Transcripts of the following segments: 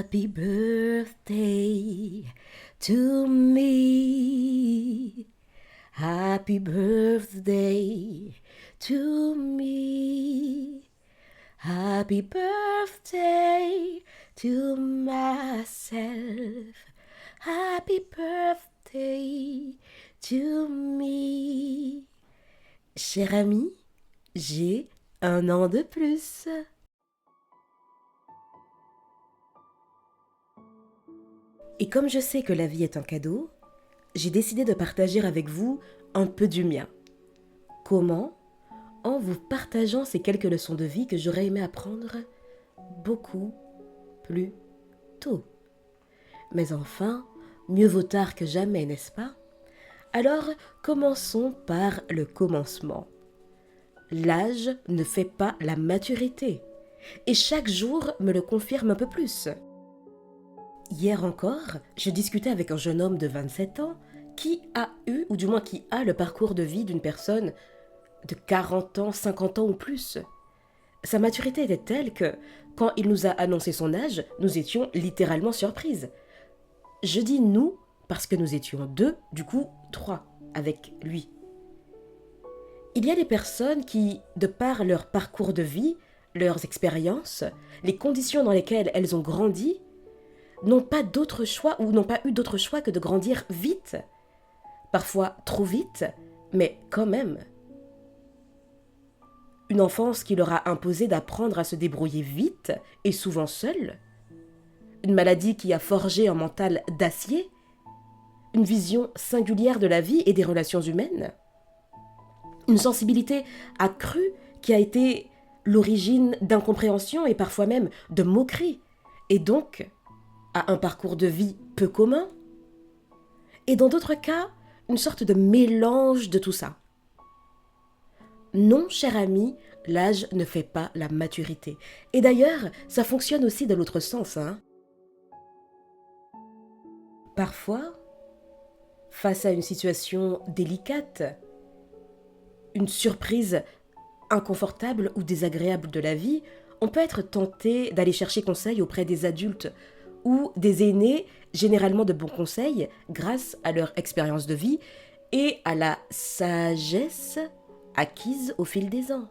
Happy birthday to me. Happy birthday to me. Happy birthday to myself. Happy birthday to me. Cher ami, j'ai un an de plus. Et comme je sais que la vie est un cadeau, j'ai décidé de partager avec vous un peu du mien. Comment ? En vous partageant ces quelques leçons de vie que j'aurais aimé apprendre beaucoup plus tôt. Mais enfin, mieux vaut tard que jamais, n'est-ce pas ? Alors, commençons par le commencement. L'âge ne fait pas la maturité. Et chaque jour me le confirme un peu plus. Hier encore, je discutais avec un jeune homme de 27 ans qui a eu, ou du moins qui a le parcours de vie d'une personne de 40 ans, 50 ans ou plus. Sa maturité était telle que, quand il nous a annoncé son âge, nous étions littéralement surprises. Je dis nous parce que nous étions deux, du coup 3 avec lui. Il y a des personnes qui, de par leur parcours de vie, leurs expériences, les conditions dans lesquelles elles ont grandi, n'ont pas d'autre choix ou n'ont pas eu d'autre choix que de grandir vite. Parfois trop vite, mais quand même. Une enfance qui leur a imposé d'apprendre à se débrouiller vite et souvent seule. Une maladie qui a forgé un mental d'acier. Une vision singulière de la vie et des relations humaines. Une sensibilité accrue qui a été l'origine d'incompréhension et parfois même de moquerie. Et donc, à un parcours de vie peu commun, et dans d'autres cas, une sorte de mélange de tout ça. Non, cher ami, l'âge ne fait pas la maturité. Et d'ailleurs, ça fonctionne aussi de l'autre sens, hein. Parfois, face à une situation délicate, une surprise inconfortable ou désagréable de la vie, on peut être tenté d'aller chercher conseil auprès des adultes ou des aînés, généralement de bons conseils, grâce à leur expérience de vie et à la sagesse acquise au fil des ans.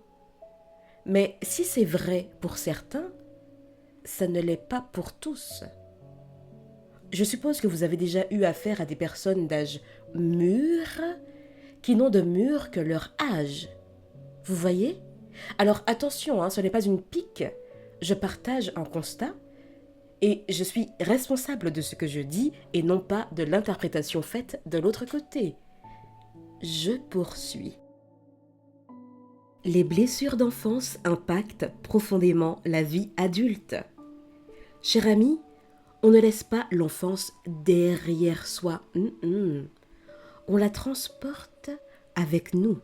Mais si c'est vrai pour certains, ça ne l'est pas pour tous. Je suppose que vous avez déjà eu affaire à des personnes d'âge mûr qui n'ont de mûr que leur âge. Vous voyez ? Alors attention, hein, ce n'est pas une pique. Je partage un constat et je suis responsable de ce que je dis et non pas de l'interprétation faite de l'autre côté. Je poursuis. Les blessures d'enfance impactent profondément la vie adulte. Cher ami, on ne laisse pas l'enfance derrière soi. On la transporte avec nous.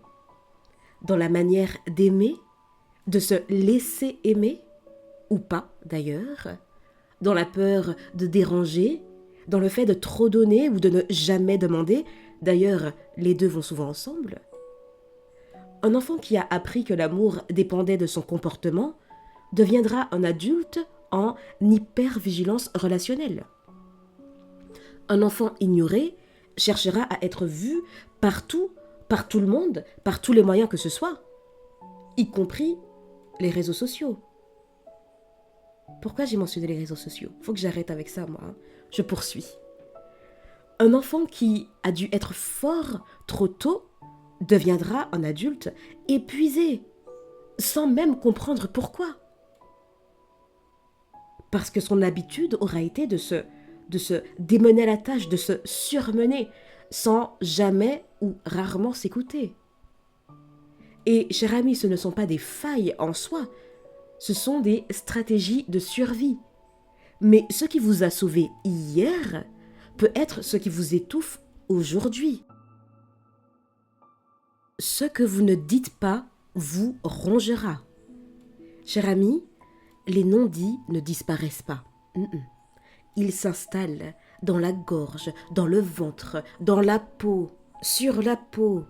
Dans la manière d'aimer, de se laisser aimer, ou pas d'ailleurs, dans la peur de déranger, dans le fait de trop donner ou de ne jamais demander, d'ailleurs les deux vont souvent ensemble. Un enfant qui a appris que l'amour dépendait de son comportement deviendra un adulte en hypervigilance relationnelle. Un enfant ignoré cherchera à être vu partout, par tout le monde, par tous les moyens que ce soit, y compris les réseaux sociaux. Pourquoi j'ai mentionné les réseaux sociaux ? Faut que j'arrête avec ça, moi. Je poursuis. Un enfant qui a dû être fort trop tôt deviendra un adulte épuisé, sans même comprendre pourquoi. Parce que son habitude aura été de se démener à la tâche, de se surmener, sans jamais ou rarement s'écouter. Et, cher ami, ce ne sont pas des failles en soi, ce sont des stratégies de survie. Mais ce qui vous a sauvé hier peut être ce qui vous étouffe aujourd'hui. Ce que vous ne dites pas vous rongera. Cher ami, les non-dits ne disparaissent pas. Ils s'installent dans la gorge, dans le ventre, dans la peau, sur la peau,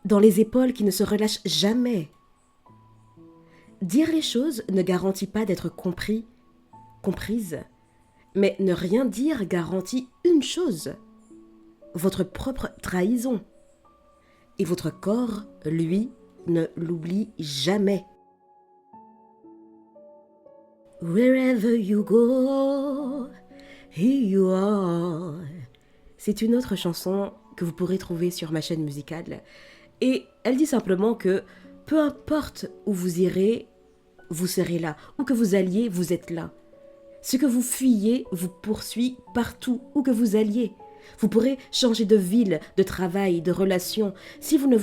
dans les épaules qui ne se relâchent jamais. Dire les choses ne garantit pas d'être compris comprise. Mais ne rien dire garantit une chose, votre propre trahison. Et votre corps, lui, ne l'oublie jamais. Wherever you go, here you are. C'est une autre chanson que vous pourrez trouver sur ma chaîne musicale. Et elle dit simplement que peu importe où vous irez, vous serez là. Où que vous alliez, vous êtes là. Ce que vous fuyez vous poursuit partout où que vous alliez. Vous pourrez changer de ville, de travail, de relation. Si vous ne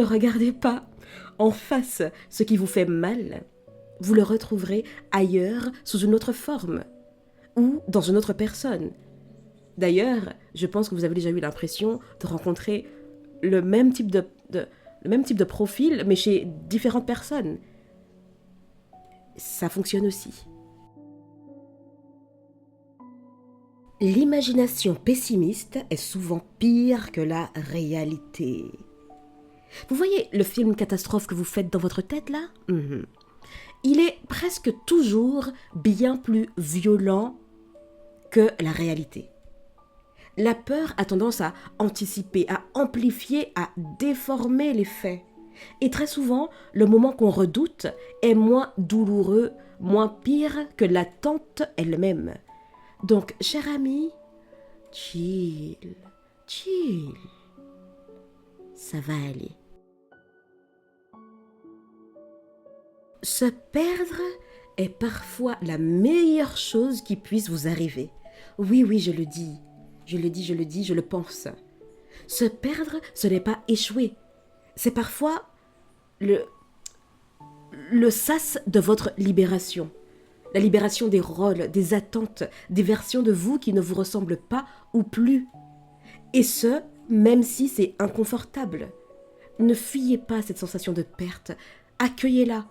regardez pas en face ce qui vous fait mal, vous le retrouverez ailleurs sous une autre forme ou dans une autre personne. D'ailleurs, je pense que vous avez déjà eu l'impression de rencontrer le même type de profil, mais chez différentes personnes. Ça fonctionne aussi. L'imagination pessimiste est souvent pire que la réalité. Vous voyez le film catastrophe que vous faites dans votre tête là ? Il est presque toujours bien plus violent que la réalité. La peur a tendance à anticiper, à amplifier, à déformer les faits. Et très souvent, le moment qu'on redoute est moins douloureux, moins pire que l'attente elle-même. Donc, cher ami, chill. Ça va aller. Se perdre est parfois la meilleure chose qui puisse vous arriver. Oui, je le dis. Je le pense. Se perdre, ce n'est pas échouer. C'est parfois le sas de votre libération. La libération des rôles, des attentes, des versions de vous qui ne vous ressemblent pas ou plus. Et ce, même si c'est inconfortable. Ne fuyez pas cette sensation de perte. Accueillez-la.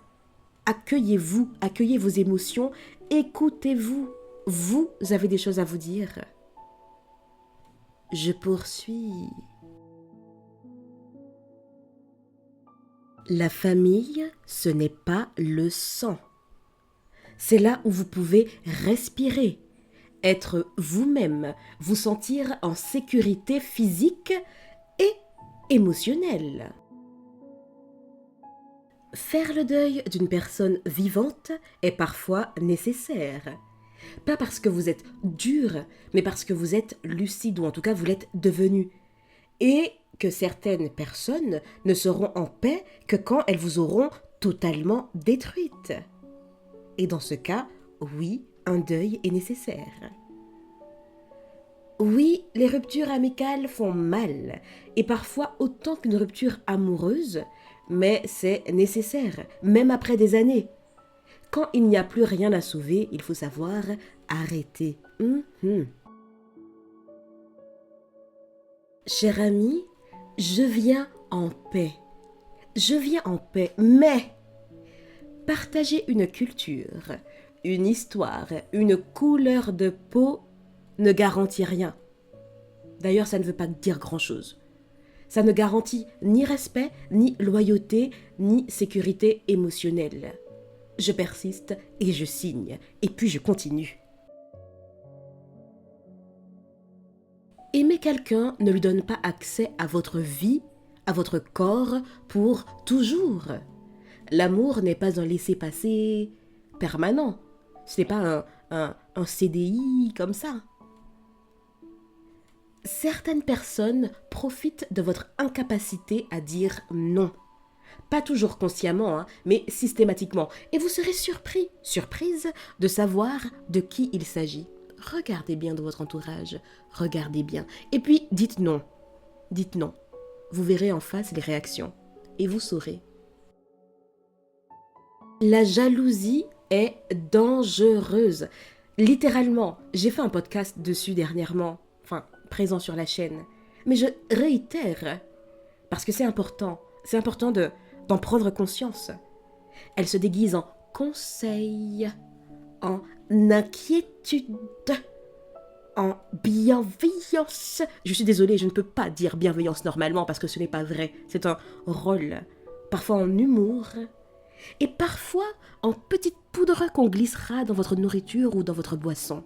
Accueillez-vous, accueillez vos émotions, écoutez-vous. Vous avez des choses à vous dire. Je poursuis. La famille, ce n'est pas le sang. C'est là où vous pouvez respirer, être vous-même, vous sentir en sécurité physique et émotionnelle. Faire le deuil d'une personne vivante est parfois nécessaire. Pas parce que vous êtes dur, mais parce que vous êtes lucide, ou en tout cas vous l'êtes devenu. Et que certaines personnes ne seront en paix que quand elles vous auront totalement détruite. Et dans ce cas, oui, un deuil est nécessaire. Oui, les ruptures amicales font mal, et parfois autant qu'une rupture amoureuse, mais c'est nécessaire, même après des années. Quand il n'y a plus rien à sauver, il faut savoir arrêter. Cher ami, je viens en paix. Je viens en paix, mais partager une culture, une histoire, une couleur de peau ne garantit rien. D'ailleurs, ça ne veut pas dire grand-chose. Ça ne garantit ni respect, ni loyauté, ni sécurité émotionnelle. Je persiste et je signe, et puis je continue. Aimer quelqu'un ne lui donne pas accès à votre vie, à votre corps, pour toujours. L'amour n'est pas un laissez-passer permanent. Ce n'est pas un CDI comme ça. Certaines personnes profitent de votre incapacité à dire non. Pas toujours consciemment, mais systématiquement. Et vous serez surprise de savoir de qui il s'agit. Regardez bien dans votre entourage, regardez bien. Et puis, dites non. Dites non. Vous verrez en face les réactions. Et vous saurez. La jalousie est dangereuse. Littéralement, j'ai fait un podcast dessus dernièrement, présent sur la chaîne. Mais je réitère, parce que c'est important d'en prendre conscience. Elle se déguise en conseil, en inquiétude, en bienveillance. Je suis désolée, je ne peux pas dire bienveillance normalement parce que ce n'est pas vrai. C'est un rôle, parfois en humour, et parfois en petite poudre qu'on glissera dans votre nourriture ou dans votre boisson.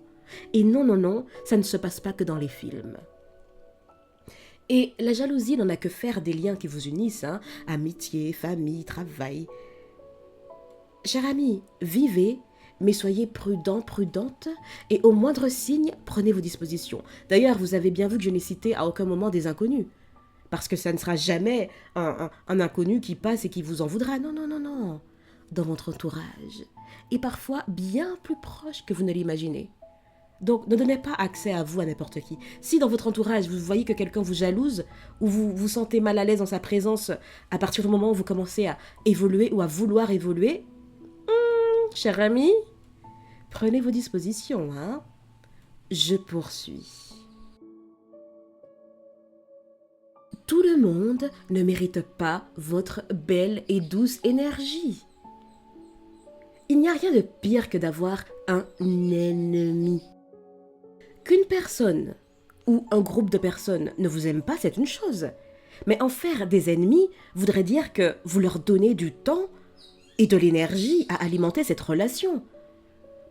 Et non, non, non, ça ne se passe pas que dans les films. Et la jalousie n'en a que faire des liens qui vous unissent, hein, amitié, famille, travail. Cher ami, vivez, mais soyez prudent, prudente, et au moindre signe, prenez vos dispositions. D'ailleurs, vous avez bien vu que je n'ai cité à aucun moment des inconnus. Parce que ça ne sera jamais un inconnu qui passe et qui vous en voudra. Non, non, non, non. Dans votre entourage. Et parfois bien plus proche que vous ne l'imaginez. Donc, ne donnez pas accès à vous à n'importe qui. Si dans votre entourage, vous voyez que quelqu'un vous jalouse ou vous vous sentez mal à l'aise dans sa présence à partir du moment où vous commencez à évoluer ou à vouloir évoluer, cher ami, prenez vos dispositions, hein. Je poursuis. Tout le monde ne mérite pas votre belle et douce énergie. Il n'y a rien de pire que d'avoir un ennemi. Qu'une personne ou un groupe de personnes ne vous aime pas, c'est une chose. Mais en faire des ennemis voudrait dire que vous leur donnez du temps et de l'énergie à alimenter cette relation.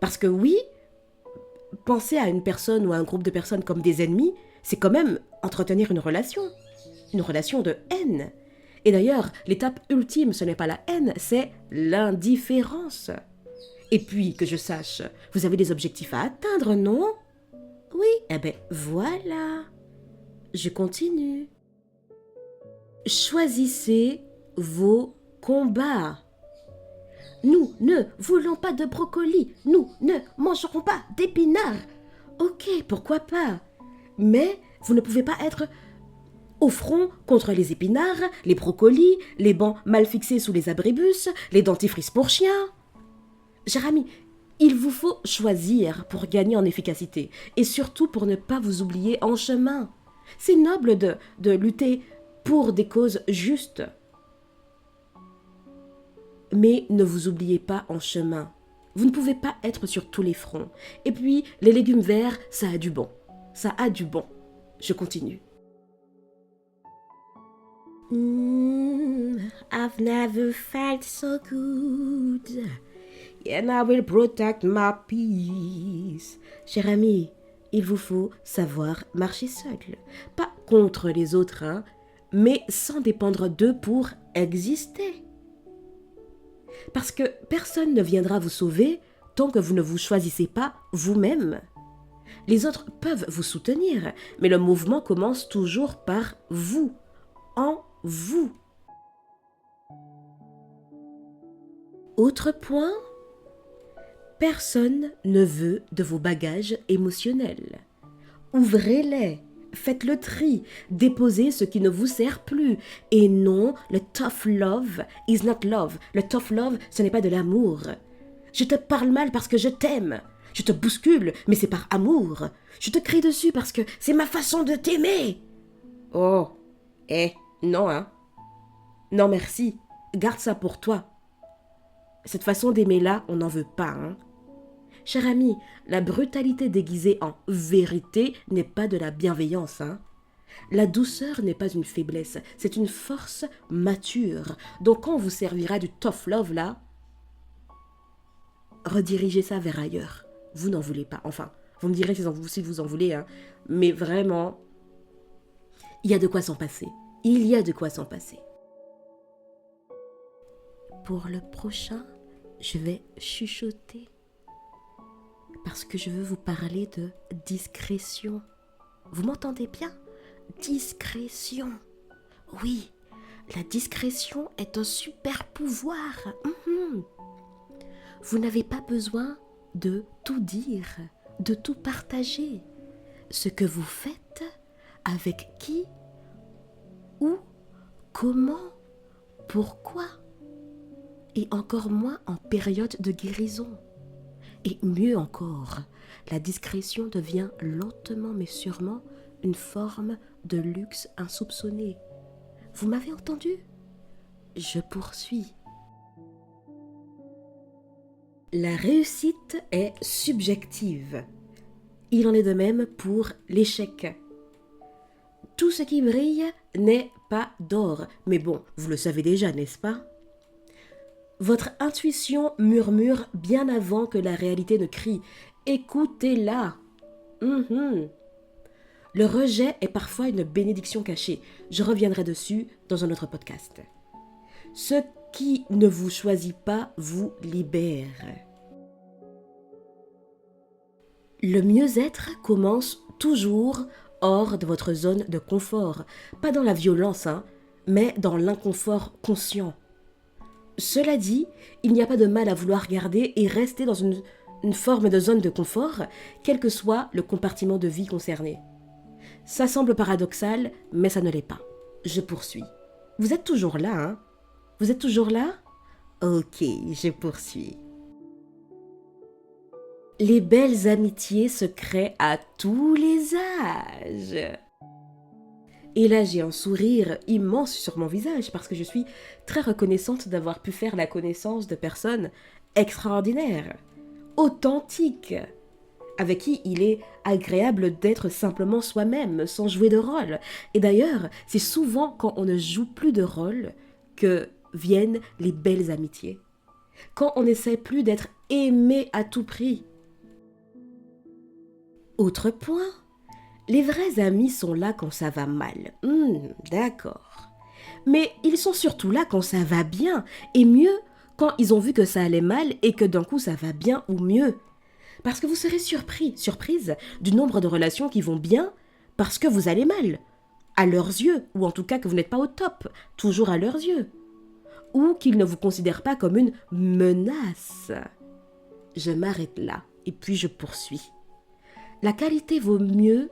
Parce que oui, penser à une personne ou à un groupe de personnes comme des ennemis, c'est quand même entretenir une relation de haine. Et d'ailleurs, l'étape ultime, ce n'est pas la haine, c'est l'indifférence. Et puis, que je sache, vous avez des objectifs à atteindre, non ? Oui, eh bien voilà. Je continue. Choisissez vos combats. Nous ne voulons pas de brocoli. Nous ne mangerons pas d'épinards. Ok, pourquoi pas. Mais vous ne pouvez pas être au front contre les épinards, les brocolis, les bancs mal fixés sous les abribus, les dentifrices pour chiens. Cher ami, il vous faut choisir pour gagner en efficacité et surtout pour ne pas vous oublier en chemin. C'est noble de lutter pour des causes justes. Mais ne vous oubliez pas en chemin. Vous ne pouvez pas être sur tous les fronts. Et puis, les légumes verts, ça a du bon. Ça a du bon. Je continue. I've never felt so good. And I will protect my peace. Cher ami, il vous faut savoir marcher seul. Pas contre les autres, hein, mais sans dépendre d'eux pour exister. Parce que personne ne viendra vous sauver tant que vous ne vous choisissez pas vous-même. Les autres peuvent vous soutenir, mais le mouvement commence toujours par vous, en vous. Autre point, personne ne veut de vos bagages émotionnels. Ouvrez-les, faites le tri, déposez ce qui ne vous sert plus. Et non, le tough love is not love. Le tough love, ce n'est pas de l'amour. Je te parle mal parce que je t'aime. Je te bouscule, mais c'est par amour. Je te crie dessus parce que c'est ma façon de t'aimer. Oh, non, hein. Non, merci. Garde ça pour toi. Cette façon d'aimer-là, on n'en veut pas, hein. Cher ami, la brutalité déguisée en vérité n'est pas de la bienveillance, hein. La douceur n'est pas une faiblesse, c'est une force mature. Donc quand on vous servira du tough love là, redirigez ça vers ailleurs. Vous n'en voulez pas. Enfin, vous me direz si vous en voulez, hein. Mais vraiment, il y a de quoi s'en passer. Il y a de quoi s'en passer. Pour le prochain, je vais chuchoter. Parce que je veux vous parler de discrétion. Vous m'entendez bien ? Discrétion. Oui, la discrétion est un super pouvoir. Vous n'avez pas besoin de tout dire, de tout partager. Ce que vous faites, avec qui, où, comment, pourquoi, et encore moins en période de guérison. Et mieux encore, la discrétion devient lentement mais sûrement une forme de luxe insoupçonné. Vous m'avez entendu ? Je poursuis. La réussite est subjective. Il en est de même pour l'échec. Tout ce qui brille n'est pas d'or. Mais bon, vous le savez déjà, n'est-ce pas ? Votre intuition murmure bien avant que la réalité ne crie. Écoutez-la. Mhm. Le rejet est parfois une bénédiction cachée. Je reviendrai dessus dans un autre podcast. Ce qui ne vous choisit pas vous libère. Le mieux-être commence toujours hors de votre zone de confort. Pas dans la violence, mais dans l'inconfort conscient. Cela dit, il n'y a pas de mal à vouloir garder et rester dans une forme de zone de confort, quel que soit le compartiment de vie concerné. Ça semble paradoxal, mais ça ne l'est pas. Je poursuis. Vous êtes toujours là, hein? Vous êtes toujours là? Ok, je poursuis. Les belles amitiés se créent à tous les âges. Et là, j'ai un sourire immense sur mon visage parce que je suis très reconnaissante d'avoir pu faire la connaissance de personnes extraordinaires, authentiques, avec qui il est agréable d'être simplement soi-même, sans jouer de rôle. Et d'ailleurs, c'est souvent quand on ne joue plus de rôle que viennent les belles amitiés. Quand on n'essaie plus d'être aimé à tout prix. Autre point, les vrais amis sont là quand ça va mal. D'accord. Mais ils sont surtout là quand ça va bien, et mieux quand ils ont vu que ça allait mal et que d'un coup ça va bien ou mieux. Parce que vous serez surprise du nombre de relations qui vont bien parce que vous allez mal, à leurs yeux, ou en tout cas que vous n'êtes pas au top, toujours à leurs yeux, ou qu'ils ne vous considèrent pas comme une menace. Je m'arrête là, et puis je poursuis. La qualité vaut 1000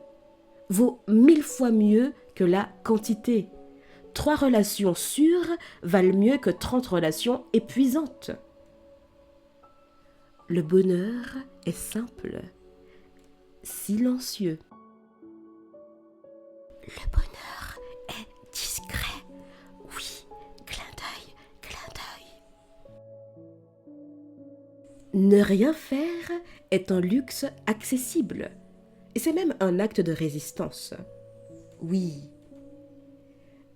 fois mieux que la quantité. 3 relations sûres valent mieux que 30 relations épuisantes. Le bonheur est simple, silencieux. Le bonheur est discret. Oui, clin d'œil, clin d'œil. Ne rien faire est un luxe accessible. Et c'est même un acte de résistance. Oui.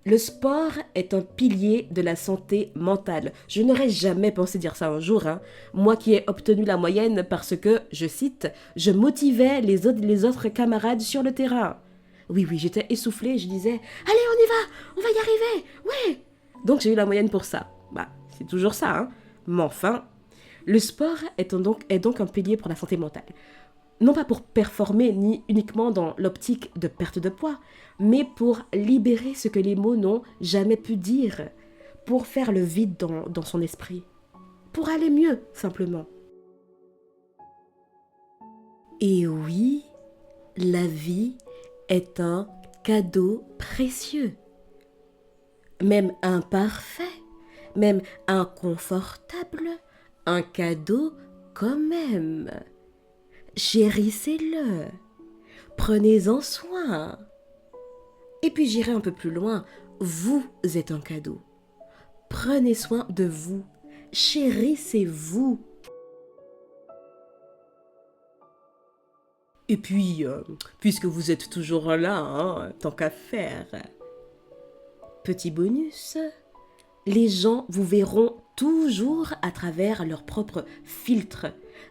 Le sport est un pilier de la santé mentale. Je n'aurais jamais pensé dire ça un jour, moi qui ai obtenu la moyenne parce que, je cite, je motivais les autres camarades sur le terrain. Oui, j'étais essoufflée, je disais, allez, on va y arriver, ouais. Donc j'ai eu la moyenne pour ça. C'est toujours ça, Mais enfin, le sport est donc un pilier pour la santé mentale. Non pas pour performer ni uniquement dans l'optique de perte de poids, mais pour libérer ce que les mots n'ont jamais pu dire, pour faire le vide dans son esprit, pour aller mieux simplement. Et oui, la vie est un cadeau précieux, même imparfait, même inconfortable, un cadeau quand même. Chérissez-le, prenez-en soin. Et puis j'irai un peu plus loin, vous êtes un cadeau. Prenez soin de vous, chérissez-vous. Et puis, puisque vous êtes toujours là, tant qu'à faire. Petit bonus, les gens vous verront toujours à travers leur propre filtre,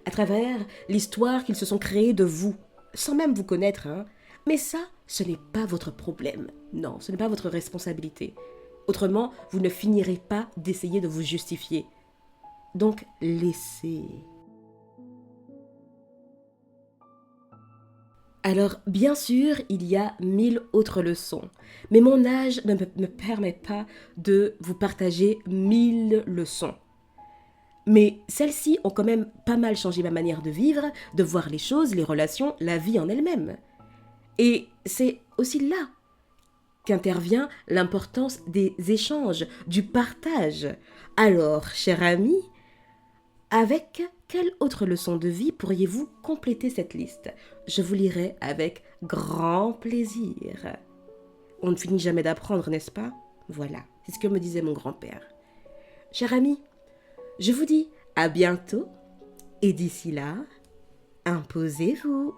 à travers l'histoire qu'ils se sont créée de vous, sans même vous connaître. Mais ça, ce n'est pas votre problème. Non, ce n'est pas votre responsabilité. Autrement, vous ne finirez pas d'essayer de vous justifier. Donc, laissez. Alors, bien sûr, il y a 1000 autres leçons, mais mon âge ne me permet pas de vous partager 1000 leçons. Mais celles-ci ont quand même pas mal changé ma manière de vivre, de voir les choses, les relations, la vie en elle-même. Et c'est aussi là qu'intervient l'importance des échanges, du partage. Alors, cher ami, avec quelle autre leçon de vie pourriez-vous compléter cette liste? Je vous lirai avec grand plaisir. On ne finit jamais d'apprendre, n'est-ce pas? Voilà, c'est ce que me disait mon grand-père. Cher ami, je vous dis à bientôt et d'ici là, imposez-vous.